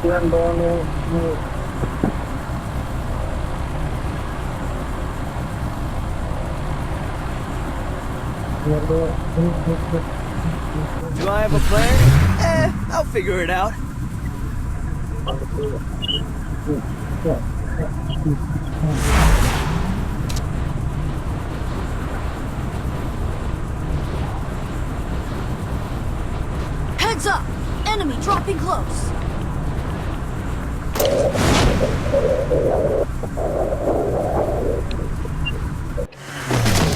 Do I have a plan? I'll figure it out. Heads up! Enemy dropping close.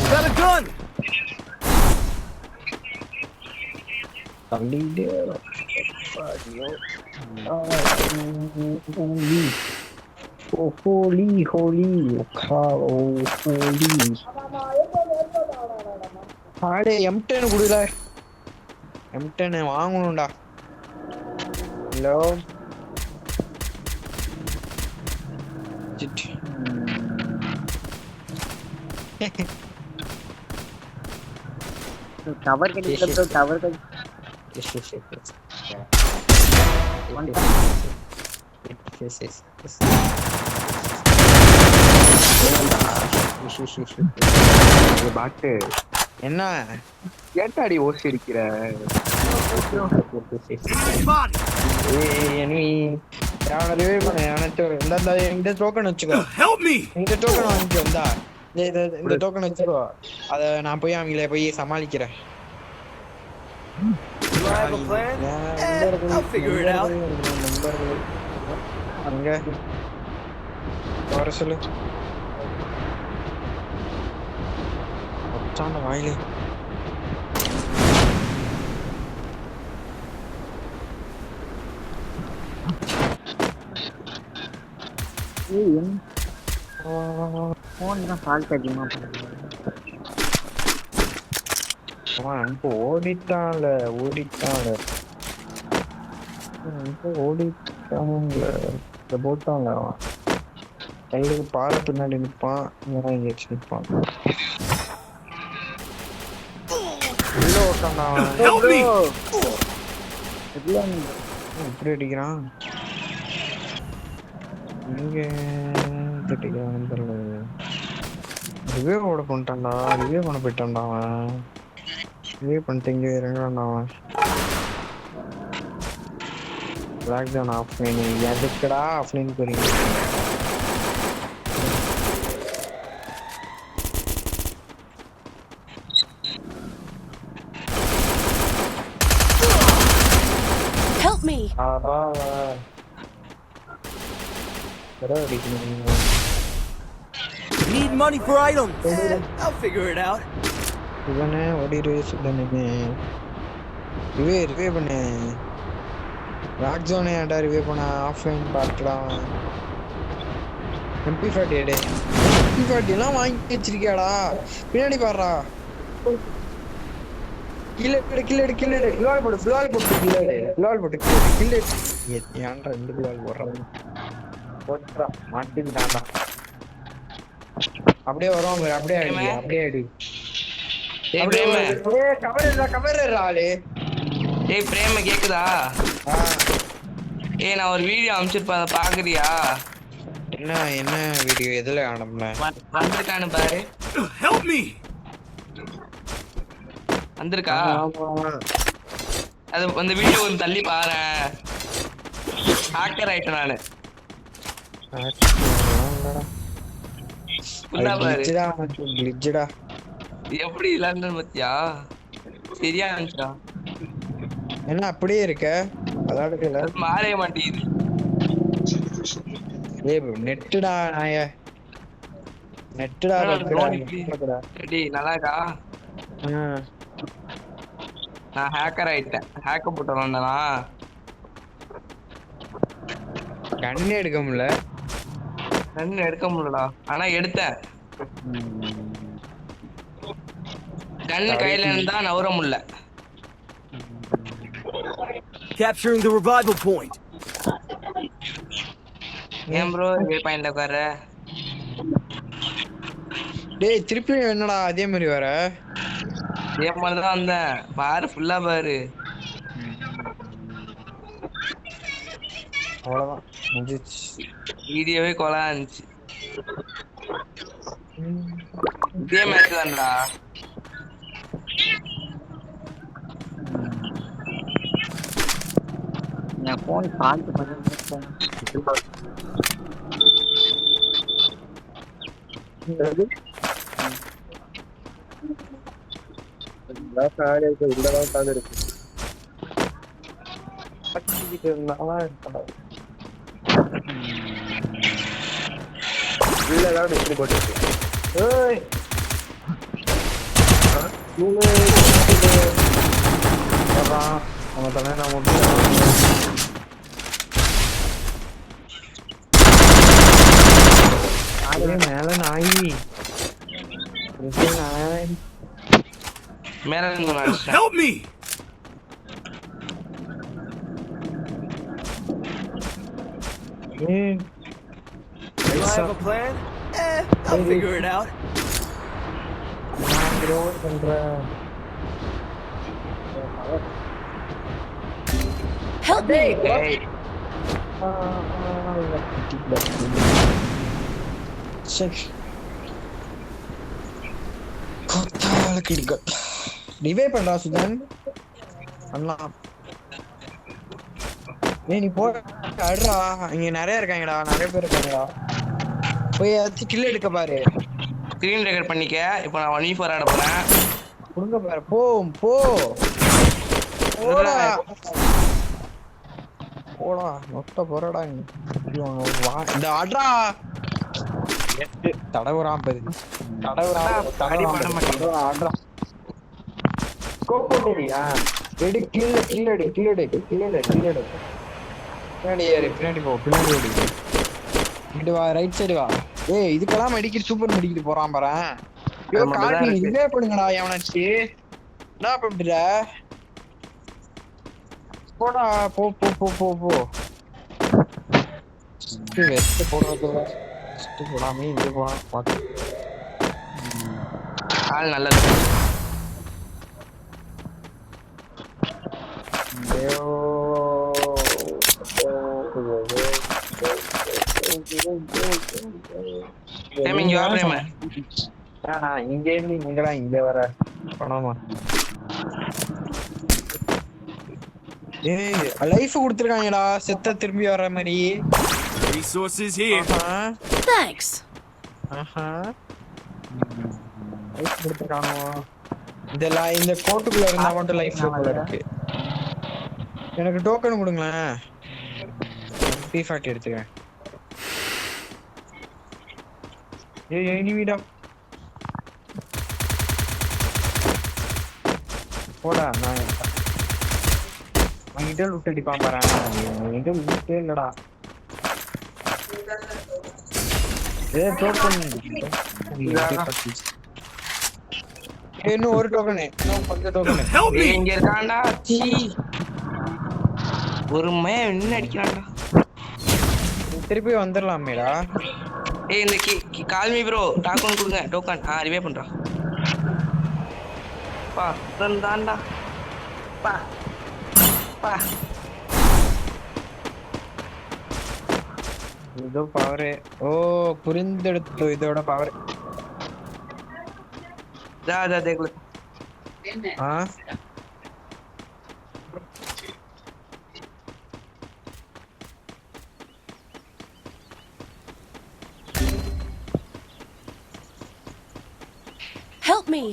Got a gun! Holy, holy. ஆடே M10 குடுடா. M10 வாங்கணும்டா. Hello. Tower के निकल तो tower का பாட்டு என்ன கேட்டாடி ஓசி அடிக்கிற இந்த டோக்கன் வச்சுக்கோ இந்த டோக்கன் வாங்கிக்கோ இந்த டோக்கன் வச்சுக்கோ அத நான் போய் அவங்கள போய் சமாளிக்கிறேன் Do I have a plan? I'll figure it out. அங்க வர சொல்லு வச்சாண்ட வாயிலே फोन का फाल्ट அதிகமா அவன் ஓடிட்டான்ல போட்டான்ல அவன் கையிலுக்கு பாறை பின்னாடி நிற்பான் இங்கே நிற்பான் உள்ள ஓட்டான்டா எப்படி அடிக்கிறான் இங்க அடிக்கிறான் தெரியல ரிவே ஓட பண்ணிட்டான்டா ரிவே பண்ண போயிட்டான்டா அவன் ரிவே பண்ணிட்டு இங்கே இறங்குறான்டா அவன் பிளாக் ஜான் ஆஃப்லைன் எதுக்குடா ஆஃப்லைன் போறீங்க Help me! Need money for items. I'll figure it out. இவனே ஓடிரு சுத்தனே ரிவே பண்ணு ராக் ஜோனே ஆடா ரிவே பண்ண ஆஃப்லைன் பார்த்துடா MP40 எடு MP40 எல்லாம் வாங்கி வச்சிருக்கியாடா பின்னாடி பாடுறா கில்லெடு குலால் போட்டு ஏன்டா ரெண்டு குலால் போடுறான் போட்டுறா மாட்டிக்கிட்டான்டா அப்படியே வரும் அப்படியே அடி ஆளு ஏய் பிரேம கேக்குதா ஏய் நான் ஒரு வீடியோ அனுப்பிச்சிருப்பேன் அதை பாக்குறியா என்ன வீடியோ எதுல அனுப்புன வந்திருக்கானு பாரு Help me! வந்திருக்கா அது அந்த வீடியோ கொஞ்சம் தள்ளி பாரு ஹேக்கர் ஆயிட்டேன் நானு ஃபுல்லா பாரு கிளிட்ஜ்டா எப்படி விளையாடுன்னு பாத்தியா சரியா இருந்துச்சா என்ன அப்படியே இருக்க அதாடுல மாறவே மாட்டேங்குது ஏய் நெட்டுடா நாய நெட்டுடா டேய் நல்லா இருக்கா நான் ஹேக்கர் ஆயிட்டேன் ஹேக்கர் போட்டு வந்தேனா கண்ணே எடுக்க முடியல கண்ணு எடுக்க முடியலடா ஆனா எடுத்தேன் கண்ணு கையில இருந்தா நவர முடியல Capturing the revival point. ஏன் ப்ரோ இதே பாயிண்ட்ல உட்கார டேய் திருப்பி என்னடா அதே மாதிரி வர இதே மாதிரி தான் வந்தேன் பாரு ஃபுல்லா பாரு அவ்வளவுதான் முடிஞ்சிச்சு. வீடியோவே கொலா இருந்துச்சு. இதே மேட்ச் தான்டா. என் ஃபோன் ஃபால்ட் பண்ணி கட்டிக்கிட்டு இருந்தாலும் இருக்கணும். ஏய் நம்ம தலையில மேல நாய் மேல இருந்து நான் அடிச்சிட்டேன். Help me! ஏய் Do I have a plan? I'll figure it out. நான் ரோல் பண்றேன். Help me! ஏய், ரிவே பண்றா சுதன் அண்ணா. ஏய் நீ போ அடுறா, இங்க நிறைய இருக்காங்கடா, நிறைய பேர் இருக்காங்கடா. போய் ஏதாச்சும் கில் எடுக்க பாரு. ஸ்கிரீன் ரெக்கார்ட் பண்ணிக்க. இப்போ நான் 1v4 ஆட போறேன். குடுங்க பாரு. போ போ போடா போடா நொட்ட போறடா. இந்த ஆட்ரா தடவுறான் பாரு. ஆட்ரா கோப்போடியா எடு கில் கில் எடு கில் எடு கில் எடு கில் எடு. பின்னாடி ஏறு, பின்னாடி போ, பின்னாடி ஓடி. இங்க வா, ரைட் சைடு வா. ஏய் இதுக்கெல்லாம் மெடிக்கல் சூப்பர் மெடிக்கல் போறான் பாரு. ஐயோ காட்டி இதே பண்ணுங்கடா எவனாச்சு. என்ன பண்ற? போடா போ போ போ போ போ. வெஸ்ட் போடுறதோட வெஸ்ட் போடாம இங்க போலாம் பாத்து. ஆள் நல்லது. இங்க வரேன். இங்க இருந்து இங்கடா இங்க வர பணமா. ஏய் லைஃப் கொடுத்துருக்காங்கடா செத்த திரும்பி வர்ற மாதிரி. Resources here. Thanks. லைஃப் கொடுத்துருக்கானோ. இந்த கோட்டுக்குள்ள இருந்தா மட்டும் லைஃப் போல இருக்கு. எனக்கு டோக்கன் கொடுங்களேன். P40 எடுத்துக்கிறேன். ஏய் நீ வீடா போடா. நான் வாங்கிட்டே லூட் அடிப்பான் பாரு. வாங்கிட்டே லூட்டே இல்லடா. ஏய் டோக்கன் இன்னும் ஒரு டோக்கன், இன்னும் கொஞ்சம் டோக்கன். Help me! இங்க இருக்கான்டா. சீ, ஒரு மய என்ன அடிக்கிறான்டா. திருப்பி வந்துடலாமேடா. ஏய் இந்த கால்மி ப்ரோ டாக்கன் கொடுங்க. டோக்கன் ரிவே பண்றா. பா தான்டா பா பா. இதோ பவர். ஓ புரிந்தெடுத்து இதோட பவர். ஜா ஜா தேख ले. Help me!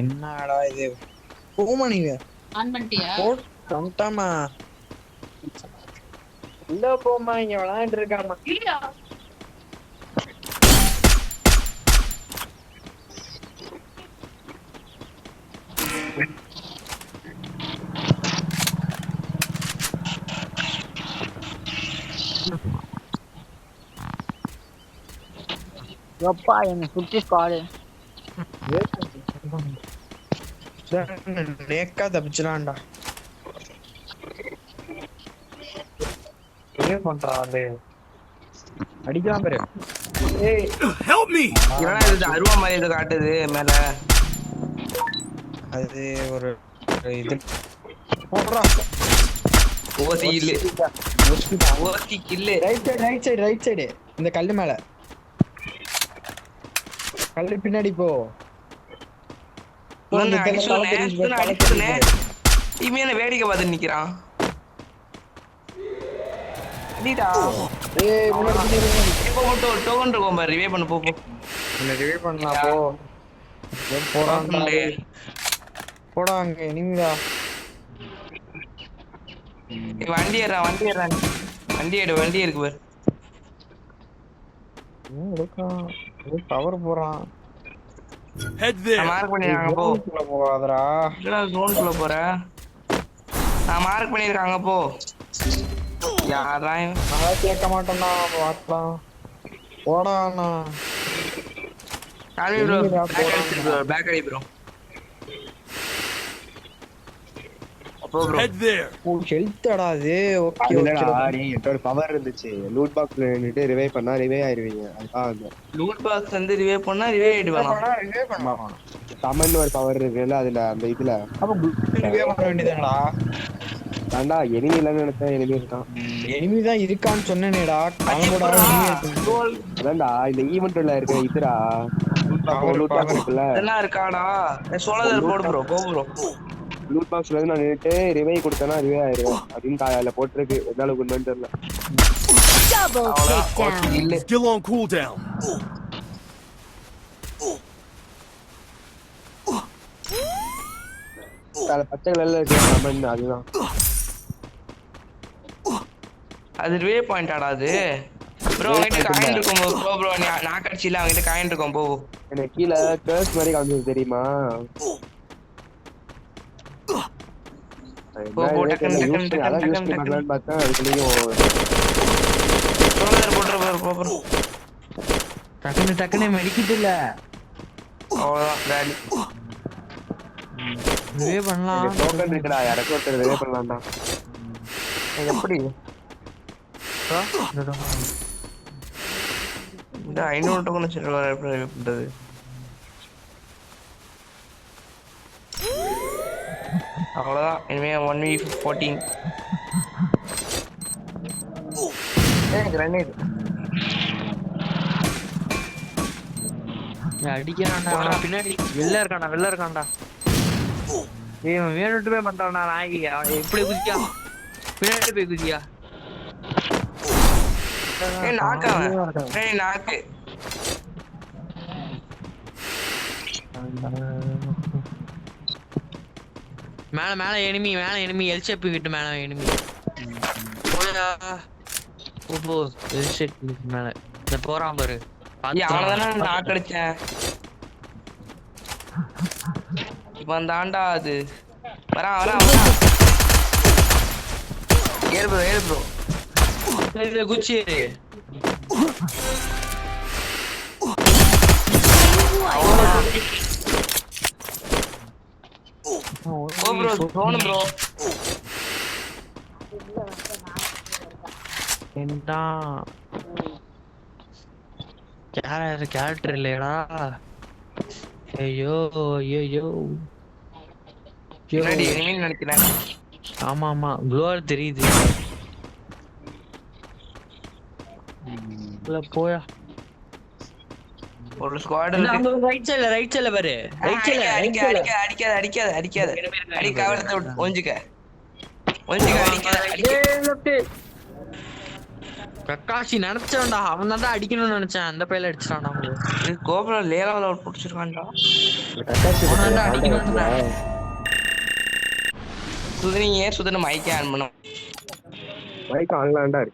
என்னடா இது? போமா நீங்க ஆன் பண்ணிட்டியா? போட்டாமா இல்ல போமா இங்க விளையாண்டு இருக்காமா. எப்பா என்ன சுத்தி ஸ்குவாட். நேக்கா தப்பிச்சலாம்டா. என்ன பண்றா அது? அடிக்கலாம் பாரு. ஏய் Help me! என்னடா இது அருவா மாதிரி இது காட்டுது மேல. அது ஒரு இது போடுறா ஓசி இல்ல முடிச்சுட்டா. ஓசி கில்லு ரைட் சைடு இந்த கல்லு மேல கல்லு பின்னாடி போ அடிச்சுனே இவன் வேடிக்கை பார்த்து நிக்கிறான் அடிடா ஏய் முன்னாடி இப்போ மட்டும் டோக்கன் இருக்கும் பாரு ரிவே பண்ணு போ ரிவே பண்ணலாம் போ போறான்டா போடா அங்க எனிமிடா வண்டி ஏறா வண்டி இருக்கு பாரு எடுக்கான் கவர் போறான் Head there. மார்க் பண்ணிருக்காங்க போ போகாதடா என்னடா ஜோன்குள்ள போற நான் மார்க் பண்ணிருக்காங்க போ யாரா நான் கேட்க மாட்டேன்டா பார்க்கலாம் போடாண்ணா காலி ப்ரோ பேக் அடி ப்ரோ அப்போ ப்ரோ Head there. ஓ ஹெல்த்தடா அது ஓகே இல்லடா நீ என்னோட பவர் இருந்துச்சு லூட் பாக்ஸ்ல நின்னுட்டு ரிவைவ் பண்ணா ரிவைவ் ஆயிருவீங்க அதுதான் அந்த லூட் பாக்ஸ் வந்து ரிவே பண்ணா ரிவே ஆயிடுவானா ரிவே பண்ணலாம் சமன் ஒரு பவர் இருக்குல்ல அதுல அந்த இதுல அப்ப ரிவே பண்ண வேண்டியதானடா தாண்டா எனிமி இல்லன்னு நினைச்சேன் எனிமி இருக்கான் எனிமி தான் இருக்கான்னு சொன்னேனேடா அவனோட அதான்டா இந்த ஈவென்ட்ல இருக்க இதுடா லூட் பாக்ஸ் இருக்குல்ல இதெல்லாம் இருக்காடா சோலர் போடு ப்ரோ போ ப்ரோ லூட் பாக்ஸ்ல இருந்து நான் நின்னுட்டு ரிவைவ் கொடுத்தேன்னா ரிவைவ் ஆயிருவேன் அப்படின்னு அதுல போட்டிருக்கு எந்த அளவுக்கு உண்மைன்னு தெரியல Double takedown. இல்ல Still on cooldown. அதுல பச்சை கலர்ல இருக்க சமன் அதுதான் அது ரிவே பாயிண்டாடா அது ப்ரோ அவங்கிட்ட காயின் இருக்கும் ப்ரோ ப்ரோ நான் கடிச்சில அவங்கிட்ட காயின் இருக்கும் போ எனக்கு கீழே கர்ஸ் மாதிரி காமிச்சது தெரியுமா போ டக்குன்னு பார்த்தா அதுக்குள்ளேயும் சோலர் போடுற போ ப்ரோ டக்குன்னு மெடிக்கிட்டு இல்ல அவ்வளவுதான் வேலி ரிவே பண்ணலாம் டோக்கன் இருக்குடா யாராச்சும் ஒருத்தர் ரிவைவ் பண்ணலாம்டா இது எப்படி இந்த 500 டோக்கன் வச்சிருக்காரு எப்படி ரிவே பண்றது அவ்வளவுதான் இனிமே 1v14 கிரனேட் அடிக்கிறான்டா பின்னாடி வெளில இருக்கான்டா இவன் வேணுட்டு போய் பண்றான்டா நாய்க்கு எப்படி குதிக்கா பின்னாடி போய் குதிக்கா நாக்கு மேல எனிமி எல் ஷேப் கிட்ட மேல எனிமி போடா ஓ எல் ஷேப் மேல இந்த போறான் பாரு அவனதானே நாக்கு அடிச்சேன் இப்ப அந்த ஆண்டா அது வரான் ஏறு ப்ரோ குச்சி ஓ ப்ரோ ஜோன் ப்ரோ என்னடா கேரக்டர் இல்லையடா ஐயோ பின்னாடி எனிமி நினைக்கிறேன் ஆமா க்ளோர் தெரியுது இல்ல போயா ஒரு ஸ்குவாட் இருக்கு ரைட் சைடுல பாரு அடிக்காத அடி கவலத்தை விட்டு ஒஞ்சிக்க அடிக்காத கக்காஷி நினைச்சவன்டா அவன் தான் அடிக்கணும்னு நினைச்சேன் அந்த பையில அடிச்சிட்டான்டா கோபுரம் லேலாவில் அவுட் பிடிச்சிருக்கான்டா அடிக்கணும்டா சுதனை மைக்கே ஆன் பண்ணும் மைக் ஆன்லாண்டா இருக்கு